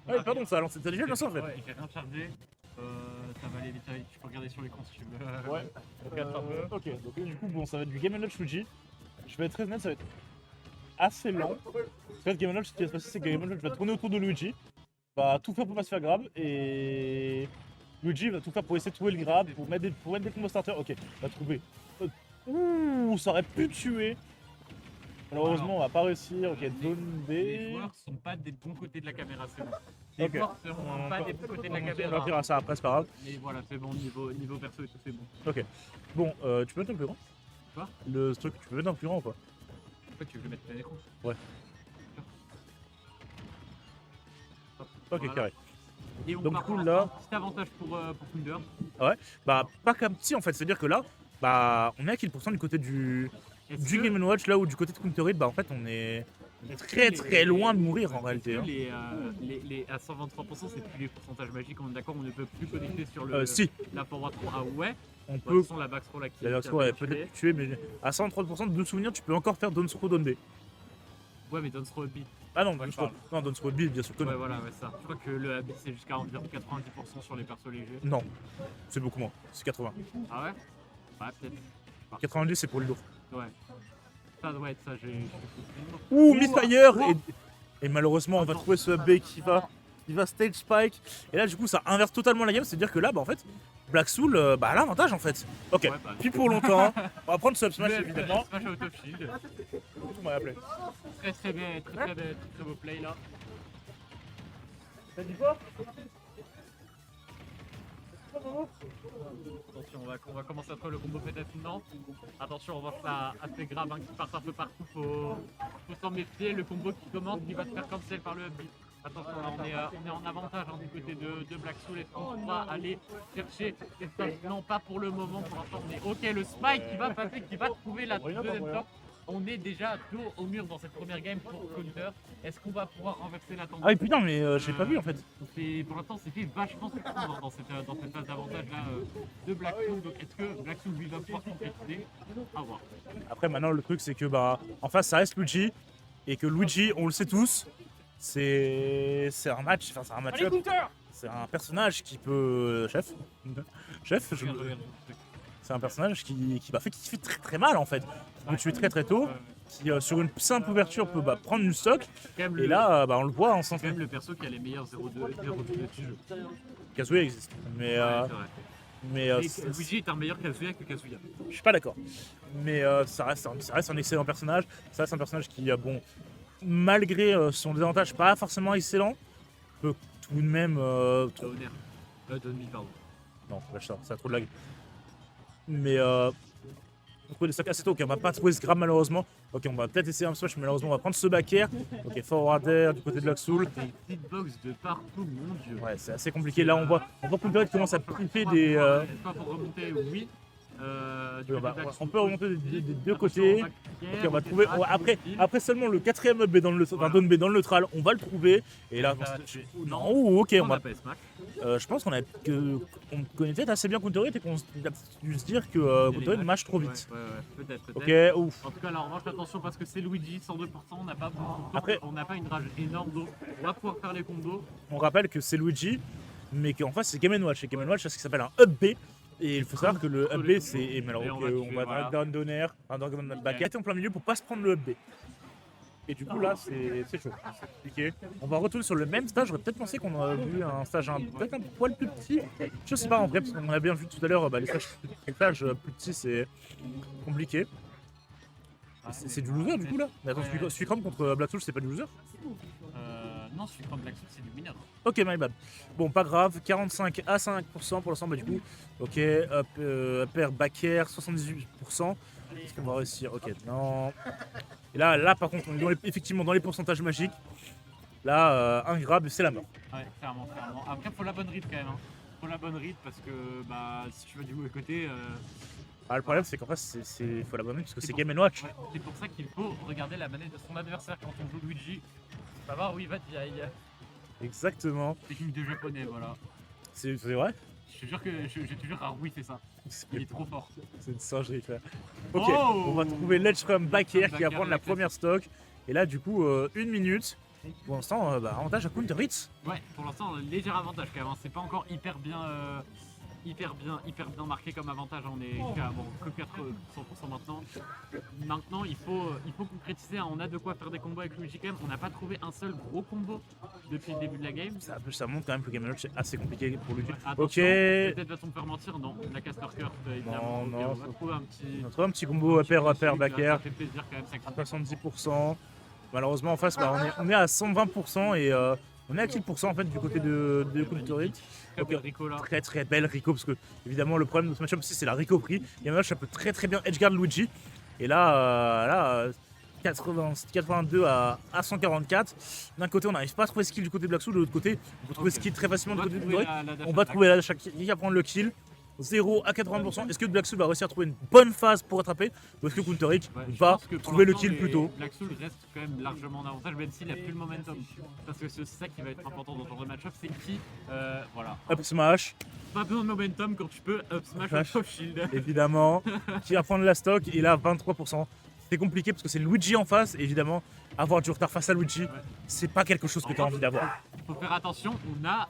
Ouais, pardon, ça a lancé. T'as déjà lancé en fait. Ouais, j'ai rien chargé. Ça va aller vite, tu peux regarder sur l'écran si tu veux. Ouais. Ok, donc du coup, bon, ça va être du Game & Watch Luigi. Je vais être très honnête, ça va être assez lent. En fait, Game & Watch, ce qui va se passer, c'est que Game & Watch va tourner autour de Luigi, va tout faire pour pas se faire grab, et Luigi va tout faire pour essayer de trouver le grab, pour mettre des combos starters. Ok, va trouver. Ouh, ça aurait pu tuer. Malheureusement, on va pas réussir. Ok, zone Les B. joueurs sont pas des bons côtés de la caméra, c'est bon. Les Ok. joueurs seront pas des bons côtés de la On va caméra. dire ça après, c'est pas grave. Mais voilà, c'est bon, niveau perso et tout, c'est bon. Ok. Bon, tu peux mettre un plus grand? Quoi? Le truc, tu peux mettre un plus grand ou pas? En fait, tu veux le mettre plein écran? Ouais. Hop, Ok, voilà. carré. Et on Donc, part du coup, pour là- un petit avantage pour Thunder. Bah, pas comme si en fait, c'est-à-dire que là, bah, on est à quel pourcent du côté du Est-ce du que- Game & Watch, là où du côté de Counter Hit, bah en fait, on est est-ce que très les- très loin de mourir en est-ce réalité. que Hein. les à 123%, c'est plus les pourcentages magiques, on est d'accord, on ne peut plus connecter sur le, Si, la forward throw. Ah ouais? on De peut. toute façon, la back throw là qui La qui a Throw est pas tué. peut-être tué, mais à 130% de souvenir, tu peux encore faire Don't Throw Down B. Ouais, mais Don't throw a beat. Ah non, Ouais, Don't je Throw, parle. non, Don't Throw B, bien sûr que non. Ouais, voilà, ouais, ça. Je crois que le habit c'est jusqu'à environ 90% sur les persos légers. Non, c'est beaucoup moins, c'est 80. Ah ouais? Ouais, peut-être. 90, c'est pour les lourds. Ouais. Ça doit être ça, j'ai. Ouh, Misfire Oh. et malheureusement, on va Attends. trouver ce B qui va stage spike. Et là, du coup, ça inverse totalement la game, c'est-à-dire que là, bah en fait, Black Soul, bah a l'avantage en fait. Ok, Ouais, bah, puis pour longtemps, on va prendre ce up smash Mais, évidemment. Smash out of shield. On va appeler. Très très bien, très beau play là. T'as dit quoi? Attention, on va commencer à trouver le combo peut-être maintenant. Attention, on va faire assez grave hein, qui part un peu partout. Faut s'en méfier. Le combo qui commence, qui va se faire cancel par le upbeat. Attention, là, on est en avantage hein, du côté de Black Soul. Est-ce qu'on pourra aller chercher les stocks? Non, pas pour le moment. Pour l'instant, on est ok. Le spike qui va passer, qui va trouver la deuxième top. On est déjà dos au mur dans cette première game pour Counter. Est-ce qu'on va pouvoir renverser la tendance? Ah oui, putain, mais j'ai pas vu en fait. Pour l'instant, c'est fait vachement surprendre dans cette phase d'avantage là de Black Soul. Donc, est-ce que Black Soul lui va pouvoir concrétiser? À voir. Après, maintenant, le truc, c'est que bah en face, ça reste Luigi. Et que Luigi, on le sait tous, c'est un match, enfin, c'est un match-up. C'est un personnage qui peut. Chef Chef, c'est un personnage qui fait très très mal en fait. Qui peut tuer très très tôt, qui sur une simple ouverture peut bah, prendre une stock. Et là, bah, on le voit en c'est sens quand même le perso qui a les meilleurs 0-2 du jeu. Kazuya existe. Mais, Ouais, c'est vrai. mais Et Luigi est un meilleur Kazuya que Kazuya. je suis pas d'accord. Mais ça reste un excellent personnage. Ça reste un personnage qui, bon, malgré son désavantage pas forcément excellent, peut tout de même. Donner. Donny, pardon. Non, lâche ça, ça a trop de lag. Mais on trouve des stocks assez tôt. Ok, on va pas trouver ce grab malheureusement. Ok, on va peut-être essayer un smash, mais malheureusement, on va prendre ce back air. Ok, forward air du côté de Black Soul. Des petites box de partout, mon dieu. Ouais, c'est assez compliqué. Là, on voit Counter commence à pripper des. Est-ce qu'on va pour remonter? Oui. On peut remonter des deux côtés. Ok, on va trouver. Après seulement le quatrième up B dans le, enfin, down B dans le neutral, on va le trouver. Et là, non, ok, on va. Je pense qu'on connaît peut-être assez bien Counter Hit et qu'on a dû se dire que Counter Hit match trop vite. Ouais, peut-être. Ok, ouf. En tout cas, là, en revanche, attention parce que c'est Luigi, 102%, on n'a pas beaucoup de temps, Après- on n'a pas une rage énorme, donc on va pouvoir faire les combos. On rappelle que c'est Luigi, mais qu'en face c'est Game & Watch. Et Game & Watch, c'est ce qui s'appelle un up B. Et il faut savoir que le up B, c'est. Et malheureusement, on va on va tuer, down donner, un down back en plein milieu pour pas se prendre le up B. Et du coup, là, c'est chaud. C'est compliqué. On va retourner sur le même stage. J'aurais peut-être pensé qu'on aurait vu un stage peut-être un poil plus petit. Je sais pas en vrai, parce qu'on a bien vu tout à l'heure, les stages plus petits, c'est compliqué. C'est du loser du coup là. Mais attends, Suicrom contre Black Soul, c'est pas du loser? Non, celui contre Black Soul, c'est du mineur. Ok, my bad. Bon, pas grave, 45 à 5% pour l'instant, bah du coup. Ok, upper back air, 78%. Est-ce qu'on va réussir? Ok, non. Et là par contre, on est effectivement dans les pourcentages magiques. Là, un grab, c'est la mort. Ouais, clairement. Après, faut la bonne read quand même. Hein. Faut la bonne read parce que bah, si tu vas du mauvais côté. Ah, le problème, c'est qu'en fait, il faut l'abonner parce que c'est Game & Watch. Ouais, c'est pour ça qu'il faut regarder la manette de son adversaire quand on joue Luigi. Savoir où il va de aille. Exactement. Technique de japonais, voilà. C'est vrai? Je te jure que j'ai toujours Haroui fait ça. Il est trop fort. C'est une singerie, frère. Ok, Oh, on va trouver Ledge from back air qui va Back air, prendre la la première stock. Et là, du coup, 1 minute. Pour l'instant, avantage à Counter Hits. Ouais, pour l'instant, léger avantage quand même. Hein. C'est pas encore hyper bien marqué comme avantage. Hein. On est que 100% maintenant. Maintenant, il faut concrétiser. Hein. On a de quoi faire des combos avec Luigi quand même. On n'a pas trouvé un seul gros combo depuis le début de la game. Ça montre quand même que Game & Watch c'est assez compliqué pour Luigi. Ouais, attention, peut-être va-t-on me faire mentir. Non, la caster curse, évidemment. Non, Ok, non, on va trouver un petit... On a trouvé un petit combo upper, back air. Ça fait plaisir quand même. Ça 70%. Malheureusement en face on est à 120% et on est à 4% en fait du côté de Counter Hit. Très belle Rico là. Très belle Rico parce que évidemment le problème de ce match-up aussi c'est la Rico prix. Game & Watch ça peut très bien edgeguard Luigi. Et là 82 à 144. D'un côté on n'arrive pas à trouver skill du côté de Black Soul, de l'autre côté on peut trouver skill très facilement du côté de Counter Hit. On va trouver la dash qui va prendre le kill. 0 à 80%. Est-ce que Black Soul va réussir à trouver une bonne phase pour rattraper ou est-ce que Counter Hit va trouver le kill plus tôt? Black Soul reste quand même largement en avantage même s'il n'a plus le momentum. Parce que c'est aussi ça qui va être important dans ce genre de match-up, c'est qui, voilà. Up smash. Pas besoin de momentum quand tu peux up smash off shield. Évidemment. Qui va prendre la stock et là 23%. C'est compliqué parce que c'est Luigi en face et évidemment avoir du retard face à Luigi, c'est pas quelque chose que tu as envie d'avoir. Faut faire attention, on a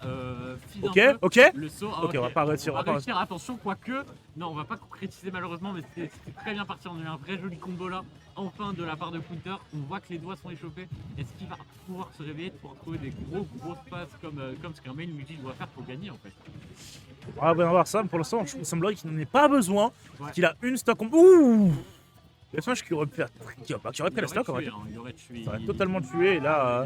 ok. Le saut. Ok, on va pas réussir. Attention, quoique. Non, on va pas concrétiser malheureusement, mais c'était très bien parti. On a eu un vrai joli combo là. Enfin de la part de Counter, on voit que les doigts sont échauffés. Est-ce qu'il va pouvoir se réveiller pour trouver des grosses passes comme ce qu'un main Luigi doit faire pour gagner en fait? On va bien voir ça, mais pour l'instant, il semblerait qu'il n'en ait pas besoin. Ouais. Qu'il a une stock. Ouh! Le smash qui aurait pu la stock, tué, hein, il aurait tué. Ça aurait totalement tué. Et là,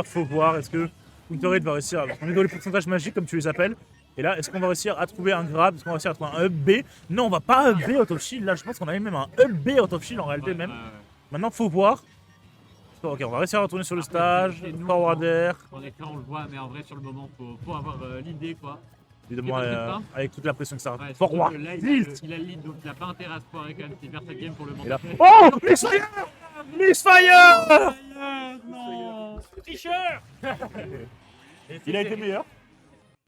faut voir. Est-ce que Counter Hit va réussir? On est dans les pourcentages magiques, comme tu les appelles. Et là, est-ce qu'on va réussir à trouver un grab? Est-ce qu'on va réussir à trouver un up B? Non, on va pas up B out of shield. Là, je pense qu'on a même un up B out of shield en réalité même. Maintenant, faut voir. Ok, on va réussir à retourner sur le stage. Forward air. En écran, on le voit, mais en vrai, sur le moment, faut avoir l'idée quoi. Évidemment, avec toute la pression que ça Ouais, forward. là, il a le lead, donc il n'a pas intérêt à se foirer quand même. Il perd sa game pour le moment. Oh! Misfire! Misfire! Non! Tricheur! Il a été meilleur.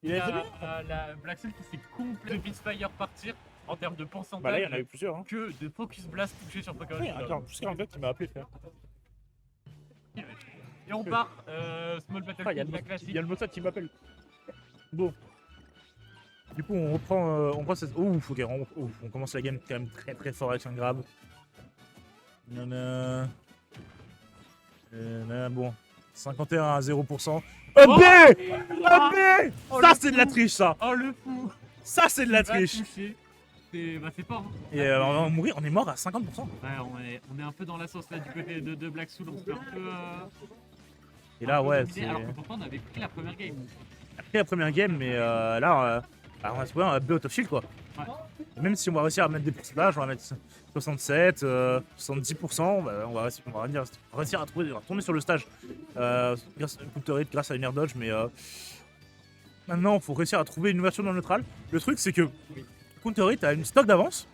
La Black Soul qui s'est complètement de Misfire partir en termes de pourcentage. Bah là, il y en a eu plusieurs. Hein. Que de Focus Blast touché sur Pokémon. Oui, attends, jusqu'à en fait, il m'a appelé frère. Et on part, Small Battle Il y a la classique. le Mossad qui m'appelle. Bon. Du coup, on prend cette. Ouf, ok, on commence la game quand même très fort avec un grab. Bon, 51 à 0%. Up B! Up B! Ça, c'est de la triche, ça! Oh le fou! Ça, c'est de la triche! C'est fort. Hein. Et on va mourir, on est mort à 50%. Ouais, on est un peu dans la sauce là du côté de Black Soul, on se fait un peu. Et là, ouais, c'est. Alors que pourtant, on avait pris la première game. On a pris la première game, mais là, on va trouver un up B out of shield, quoi. Ouais. Même si on va réussir à mettre des pourcentages, on va mettre 67, 70%, on va réussir à retourner sur le stage grâce à Counter Hit, grâce à une air dodge, mais maintenant il faut réussir à trouver une ouverture dans le neutral. Le truc c'est que Counter Hit a une stock d'avance,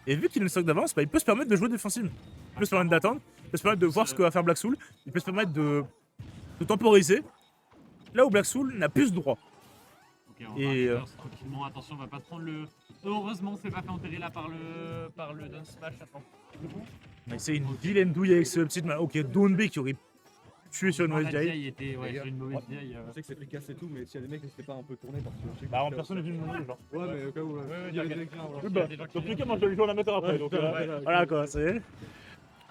et vu qu'il a une stock d'avance, il peut se permettre de jouer défensif. Il peut se permettre d'attendre, il peut se permettre de voir ce que va faire Black Soul, il peut se permettre de temporiser, là où Black Soul n'a plus ce droit. Okay, on va tranquillement, attention, on va pas se prendre le. Heureusement, c'est pas fait enterrer là par le down smash. Attends. C'est une vilaine douille avec ce petit. Ok, Down B qui aurait tué sur une mauvaise vieille. Il était sur une mauvaise vieille. Je sais que c'est efficace et tout, mais s'il y a des mecs qui s'étaient pas un peu tournés parce que je sais que. Bah, personne n'est venu me demander, genre. Ouais, mais au cas où. Il y a des mecs là. Dans tous les cas, moi je vais lui jouer en amateur après. Donc voilà quoi, c'est.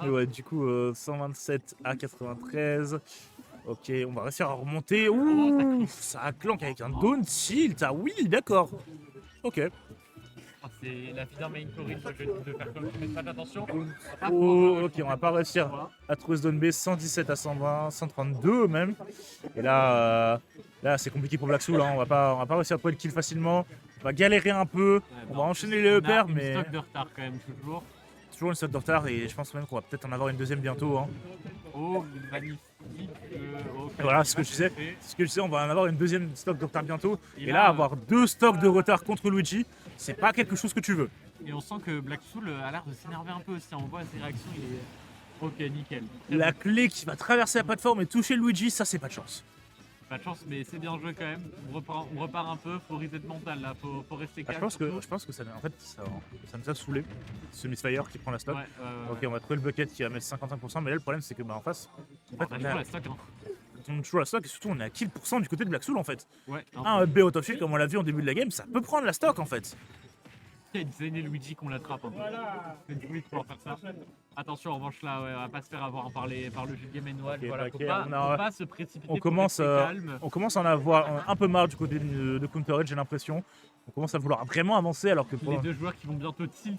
Mais ouais, du coup, 127 à 93. Ok, on va réussir à remonter. Ouh, ça a clank avec un down tilt. Ah oui, d'accord. Ok. C'est la fille d'un main Corinne, je vais de faire comme mais faites attention. Oh, ok, on va pas réussir à trouver ce down B. 117 à 120, 132 même. Et là, c'est compliqué pour Black Soul. Hein. On va pas réussir à trouver le kill facilement. On va galérer un peu. On va enchaîner les EPR, mais. Stock de retard quand même toujours. Toujours une stock de retard et je pense même qu'on va peut-être en avoir une deuxième bientôt. Hein. Oh, magnifique. Voilà ce que je disais. On va en avoir une deuxième stock de retard bientôt. Et là, avoir deux stocks de retard contre Luigi, c'est pas quelque chose que tu veux. Et on sent que Black Soul a l'air de s'énerver un peu aussi. On voit ses réactions, il est. Ok, nickel. La clé qui va traverser la plateforme et toucher Luigi, ça c'est pas de chance. Pas de chance, mais c'est bien joué quand même. On repart un peu, faut reset mental là, faut rester Ah, calme. je pense que ça, en fait, ça nous a saoulé. Ce Misfire qui prend la stock. Ouais, Ok, on va trouver le bucket qui va mettre 55%, mais là le problème c'est que en face, en fait, on a toujours la stock, hein. on a toujours la stock et surtout on est à kill % du côté de Black Soul en fait. Ouais, Un B auto shield comme on l'a vu en début de la game, ça peut prendre la stock en fait. il y a Zen et Luigi qu'on l'attrape un peu. C'est du bruit de pouvoir faire ça. Attention, en revanche, là, ouais, on va pas se faire avoir par le jeu de Game Watch. Ok, Voilà, ok, faut pas se précipiter. On faut commence, rester calme. on commence à en avoir un peu marre du côté de Counter Edge, j'ai l'impression. On commence à vouloir vraiment avancer alors que Les deux joueurs qui vont bientôt tilt.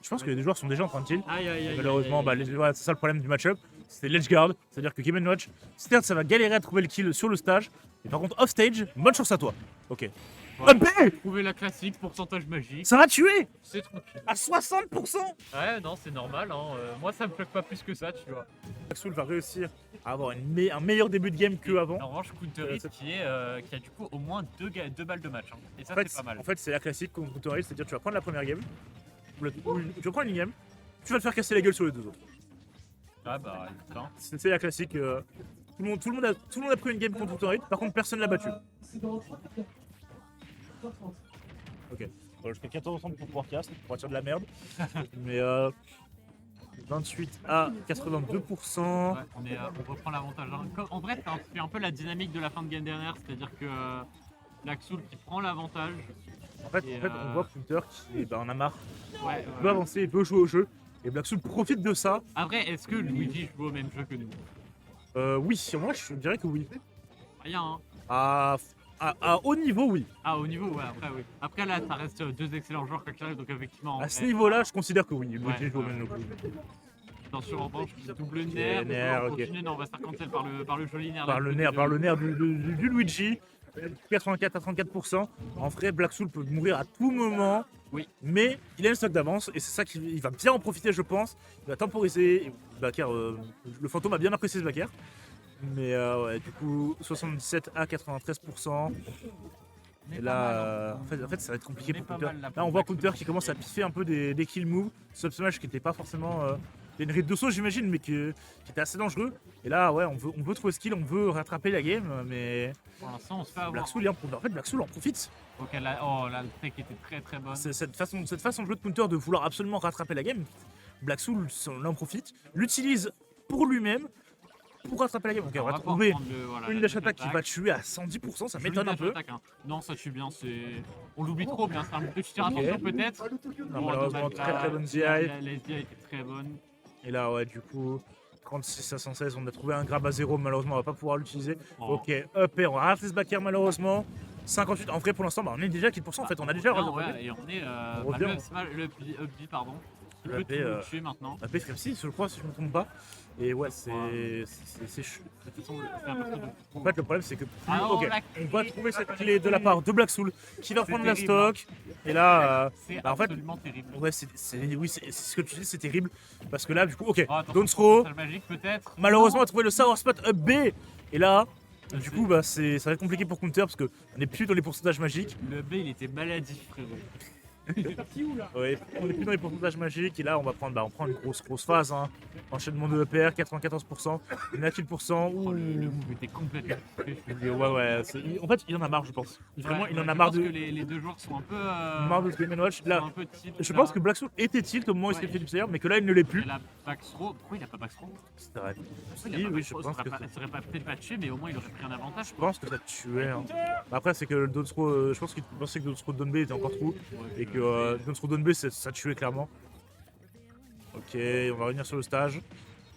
je pense que les joueurs sont déjà en train de tilt. Aïe aïe aïe. Malheureusement, bah, ouais, c'est ça le problème du match-up. C'est l'edge guard, c'est-à-dire que Game Watch, certes, ça va galérer à trouver le kill sur le stage, mais par contre, off stage, bonne chance à toi. Ok. Ouais. B Trouver la classique, pourcentage magique. Ça va tuer C'est tranquille. à 60%. Ouais, non, c'est normal. Hein. Moi, ça me choque pas plus que ça, tu vois. Black va réussir à avoir un meilleur début de game qu'avant. En revanche, Counter Hit qui a du coup au moins deux balles de match. Hein. Et ça, c'est pas mal. En fait, c'est la classique contre Counter Hit, c'est-à-dire tu vas prendre la première game, tu vas prendre une game, tu vas te faire casser la gueule sur les deux autres. Ah bah, écoute, hein. C'est la classique. Tout le monde a pris une game contre Counter Hit, par contre personne l'a battu. Ok. Je fais 14 pour pouvoir cast, pour attirer de la merde. Mais 28 à 82%. Ouais, on reprend l'avantage. Hein. En vrai, c'est un peu la dynamique de la fin de game dernière, c'est-à-dire que Black Soul qui prend l'avantage. En fait, on voit Counter qui en a marre. Ouais, Il veut avancer, il veut jouer au jeu. Et Black Soul profite de ça. Après, est-ce que Luigi joue au même jeu que nous? Oui, moi je dirais que oui. Rien, hein. À haut niveau, oui. Ah, au niveau, ouais, après, oui. Après, là, ça reste deux excellents joueurs quoi qu'il arrive, donc effectivement. À ce niveau-là, je considère que oui. Luigi joue au ouais. même niveau. Attention, en revanche, double nerf. nerf, On ok. continue, non, on va se faire cancel par le joli nerf. Par le nerf du Luigi. 84 à 34%. En vrai, Black Soul peut mourir à tout moment. Oui. Mais il a une stock d'avance et c'est ça qu'il va bien en profiter, je pense. Il va temporiser. Baker, le fantôme a bien apprécié ce Baker. Mais ouais, du coup, 77 à 93%. Et là, en fait, ça va être compliqué pour Counter. Là, on voit Counter qui commence à piffer un peu des kill moves. Sub Smash qui n'était pas forcément. Il y a une ride de saut, j'imagine, mais qui était assez dangereux. Et là, ouais, on veut trouver skill, on veut rattraper la game, mais. Pour l'instant, on se fait avoir. Black Soul, en fait, Black Soul en profite. Ok, là, oh, là, le tech était très très bonne. Cette façon de jouer de Counter, de vouloir absolument rattraper la game, Black Soul en profite, l'utilise pour lui-même, pour rattraper la game. Ok, on va trouver une dash attack qui va tuer à 100%, ça m'étonne un peu. Hein. Non, ça tue bien, on l'oublie trop bien, c'est un petit tir attention peut-être. Non, malheureusement, très bonne DI. La SDI était très bonne. Et là, ouais, du coup, 36 à 116, on a trouvé un grab à 0, malheureusement, on va pas pouvoir l'utiliser. Oh. Ok, up et on va rater ce backer, malheureusement. 58, en vrai, pour l'instant, on est déjà à 4%, en fait, on a déjà ouais, et on est. On revient. Le up pardon. Le peut up, tout nous tuer maintenant. AP Frepsy, je crois, si je ne me trompe pas. Et ouais, c'est chou. De toute façon, c'est un peu trop. En fait, le problème, c'est que Alors, ok, la on va clé. trouver cette clé de la part de Black Soul qui va C'est prendre la terrible, stock. Et là, C'est en fait, absolument terrible. ouais, c'est ce que tu dis, c'est terrible. Parce que là, du coup, ok, Oh, attention, Don't throw. salle magique peut-être. Malheureusement, on a trouvé le sour spot up B. Et là, du coup, bah, ça va être compliqué pour Counter parce qu'on n'est plus dans les pourcentages magiques. Le B, il était maladif, frérot. Ouais, on n'est plus dans les pourcentages magiques. Et là, on prend une grosse phase. Hein. Enchaînement de EPR, 94%, 9%. Oh, le move était complètement. Ouais. En fait, il en a marre, je pense. Vraiment, il en a je marre pense de. que les deux joueurs sont un peu. Marre de ce Game Watch. Là, un peu tilt, je là. pense que Black Soul était tilt au moment où il s'est fait du player, mais que là, il ne l'est plus. Et la backthrow. Pourquoi il a pas backthrow? C'est vrai. Il a Oui, pas je backthrow, pense ça que serait peut-être pas tué, mais au moins il aurait pris un avantage. je pense que ça tuait. Hein. Après, c'est que le Donsro, je pense qu'il pensait que Donsro Donbe était encore trop et que Donsro Donbe ça tuait clairement. Ok, on va revenir sur le stage.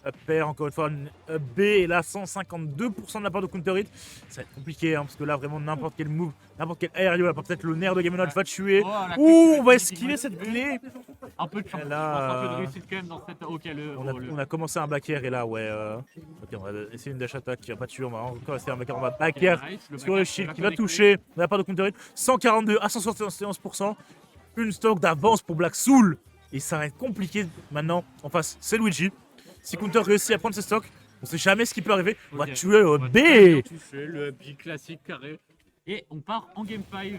Up pair, encore une fois, up B, et là 152% de la part de Counter Hit. Ça va être compliqué, hein, parce que là, vraiment, n'importe quel move, n'importe quel aérien, peut-être le nerf de Game Watch va tuer. Oh, la Ouh, clé, on va la esquiver cette clé. Un peu de chance, Et je là, pense, un peu de réussite quand même dans cette. Ok, On a commencé un back air, et là, ouais. Ok, on va essayer une dash attack qui va pas tuer, on va encore essayer un back air, on va back air sur le shield qui va toucher de la part de Counter Hit. 142 à 171%. Une stock d'avance pour Black Soul. Et ça va être compliqué maintenant. En face, c'est Luigi. Si Counter réussit à prendre ses stocks, on sait jamais ce qui peut arriver. On va tuer au B. Le B classique carré. Et on part en game 5.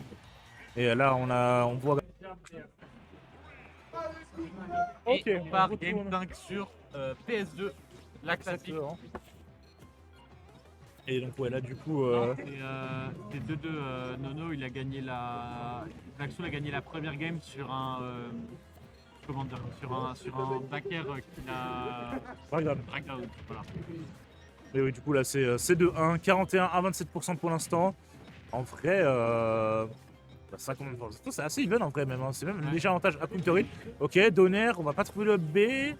Et là, on voit. Et on part game 5 sur PS2, la classique. Et donc, ouais, là, du coup. C'est 2-2. Nono, il a gagné Laxoul a gagné la première game sur un. Comment dire, sur un backer qu'il a. Pas grave. Breakdown. Voilà. Et oui, du coup, là, c'est 2-1, 41 à 27% pour l'instant. En vrai, ça, c'est assez even en vrai, même. Hein. C'est même un Ouais. léger avantage à Countery. Ok, Donner, on va pas trouver le B.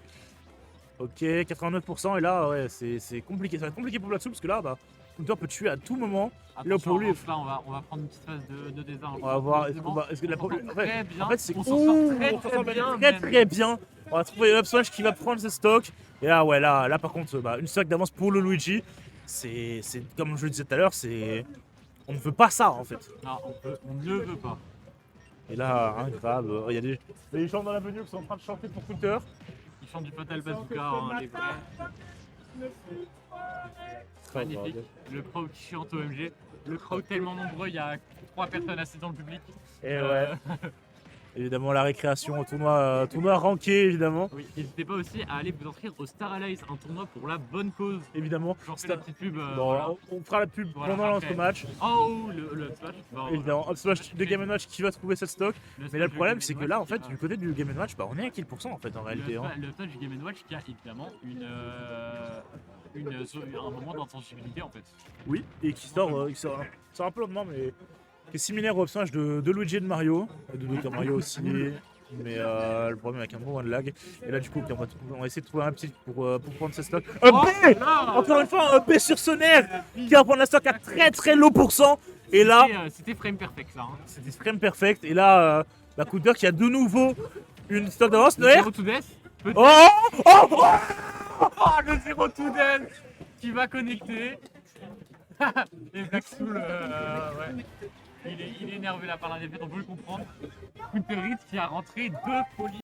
Ok, 89%. Et là, ouais, c'est compliqué. Ça va être compliqué pour Blacksoul parce que là, bah, Counter peut tuer à tout moment. Là, pour lui, Là, on va prendre une petite phase de désarme. on va voir. Est-ce que la On s'en sort très bien. En fait, c'est On s'en sort très, on s'en très sort bien, très même. très bien. On va trouver Up Smash qui va prendre ses stocks. Et là, ouais, là par contre, bah, une stock d'avance pour le Luigi. C'est comme je le disais tout à l'heure, on ne veut pas ça en fait. Non, on ne veut pas. Et là, un grave, il y a des gens dans la venue qui sont en train de chanter pour Counter. Ils font du Fatal Bazooka, hein, les vrais. Magnifique. Le crowd qui chante OMG. Le crowd tellement nombreux, il y a 3 personnes assises dans le public. Et ouais. Évidemment, la récréation, tournoi ranké, évidemment. Oui, n'hésitez pas aussi à aller vous inscrire au Star Allies, un tournoi pour la bonne cause. Évidemment. J'en fais la petite pub. Bon, Voilà. on fera la pub Voilà, pendant après. notre match. Oh, le Smash. Bon, Évidemment, Up Smash de Game Watch qui va trouver cette stock. Mais là, le problème, c'est que là, en fait, du du côté du Game Watch, bah, on est à kill % en fait, en réalité. Hein. Le Smash du Game Watch qui a évidemment un moment d'insensibilité en fait. Oui, et qui sort un peu lentement, mais qui est similaire au Up Smash de Luigi et de Mario. De Dr Mario aussi. Mais le problème avec un bon de lag. Et là, du coup, on va essayer de trouver un petit pour prendre ses stocks. Un B là Encore une fois, un B sur Sonner qui va prendre la stock à très très low %. Et là, C'était frame perfect ça. Hein. c'était frame perfect. Et là, la Counter qui a de nouveau une stock d'avance. Le Noer. Zero to Death. Peut-être. Oh oh, oh Oh, le Zero to Death qui va connecter. Et Blacksoul, ouais. Il est énervé là par la défaite, on peut le comprendre. Counterit qui a rentré 2 folies.